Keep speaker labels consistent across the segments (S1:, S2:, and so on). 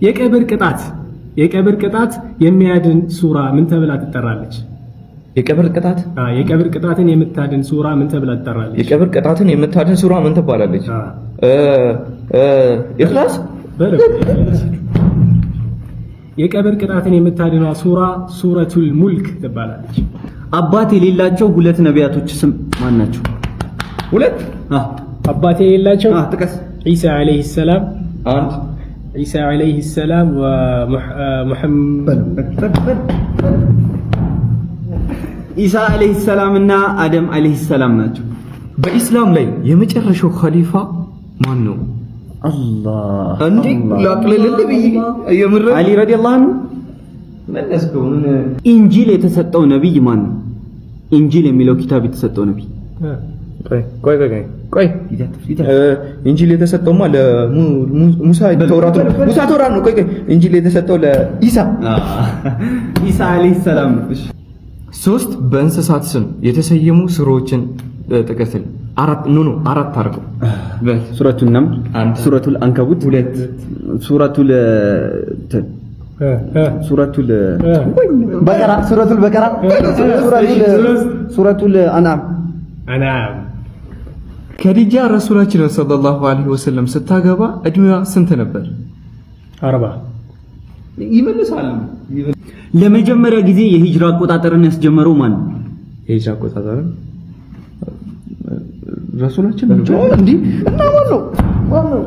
S1: የቀብር ቅጣት የሚያድን ሱራ ምን ተብላ ትጠራለች?
S2: የቀብር ቅጣትን
S1: የምታድን ሱራ ምን ተብላ ትጠራለች?
S2: የቀብር ቅጣትን የምታድን ሱራ ምን ትባላለች? ኢኽላስ።
S1: የቀብር ቅጣትን የምታድነው ሱራ ሱረቱል ሙልክ ትባላለች።
S3: አባት የሌላቸው ሁለት ነቢያቶች ስም ማን ናቸው?
S2: ሁለት
S1: አባት የሌላቸው
S3: ጥቀስ።
S1: ኢሳ አለይሂ ሰላም
S2: አንድ፣
S1: ኢሳ አለይሂ ሰላም ወሙሐመድ
S3: ኢሳ አለይሂ ሰላም እና አደም አለይሂ ሰላም ናቸው።
S2: በኢስላም ላይ የመጨረሻው ኸሊፋ ማን ነው?
S3: አላህ
S2: እንዴ ላቅልልልህ ብዬ የምር
S3: አሊ ረዲየላሁ ዐንሁ መለስከው። ኢንጂል የተሰጠው ነብይ ማን ነው? ኢንጂል የሚለው ኪታብ የተሰጠው ነብይ
S2: ቆይ ኢንጂል የተሰጠውማ ለሙሳ ተውራት ነው። ቆይ ኢንጂል የተሰጠው ለኢሳ
S3: አለይሂ ሰላም ነው።
S2: ሶስት በእንስሳት ስም የተሰየሙ ሱራዎችን ጥቀስል። አራት አድርገው።
S3: ሱረቱል ነምል፣ ሱረቱል አንከቡት፣ ሱረቱል በቀራ፣ ሱረቱል አንዓም።
S2: ከዲጃ ረሱላችን ሰለላሁ ዐለይሂ ወሰለም ስታገባ እድሜዋ ስንት ነበር?
S1: 40
S2: ይመልሳል።
S3: ለመጀመሪያ ጊዜ የሂጅራ አቆጣጠርን ያስጀመረው ማን ነው?
S2: የሂጅራ አቆጣጠርን ረሱላችን ነው እንዴ? እና ማን ነው?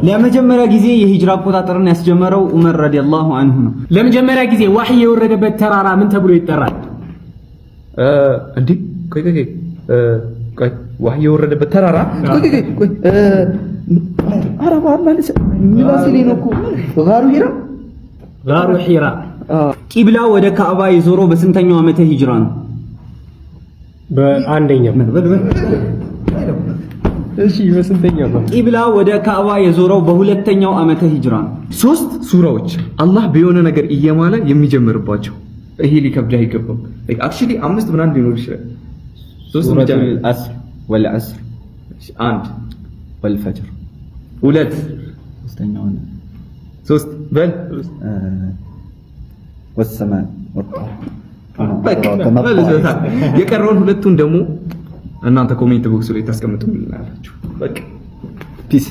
S3: ለመጀመሪያ ጊዜ የሂጅራ አቆጣጠርን ያስጀመረው ዑመር ረዲየላሁ ዐንሁ ነው።
S1: ለመጀመሪያ ጊዜ ዋህይ የወረደበት ተራራ ምን ተብሎ ይጠራል?
S2: እንዴ ቆይ ዋህይ የወረደበት ተራራ አረባ ማለት ሚላሲሊ ነው እኮ
S1: ጋሩ ሒራ።
S3: ቂብላ ወደ ካዕባ የዞረው በስንተኛው ዓመተ ሂጅራ ነው?
S1: በአንደኛው። እሺ በስንተኛው ነው?
S3: ቂብላ ወደ ካዕባ የዞረው በሁለተኛው ዓመተ ሂጅራ ነው።
S2: ሶስት ሱራዎች አላህ በየሆነ ነገር እየማለ የሚጀምርባቸው። ይሄ ሊከብድህ አይገባም። አክቹሊ አምስት ምናምን ሊኖር ይችላል።
S3: ሱረቱል አስር ወልዐስር፣
S2: አንድ
S3: ወልፈጅር፣
S2: ሁለት፣
S3: ሶስተኛው ነው።
S2: ሶስት በል
S3: ወሰማይ
S2: የቀረውን ሁለቱን ደግሞ እናንተ ኮሜንት ቦክስ ላይ ታስቀምጡልናላችሁ። በቃ ፒስ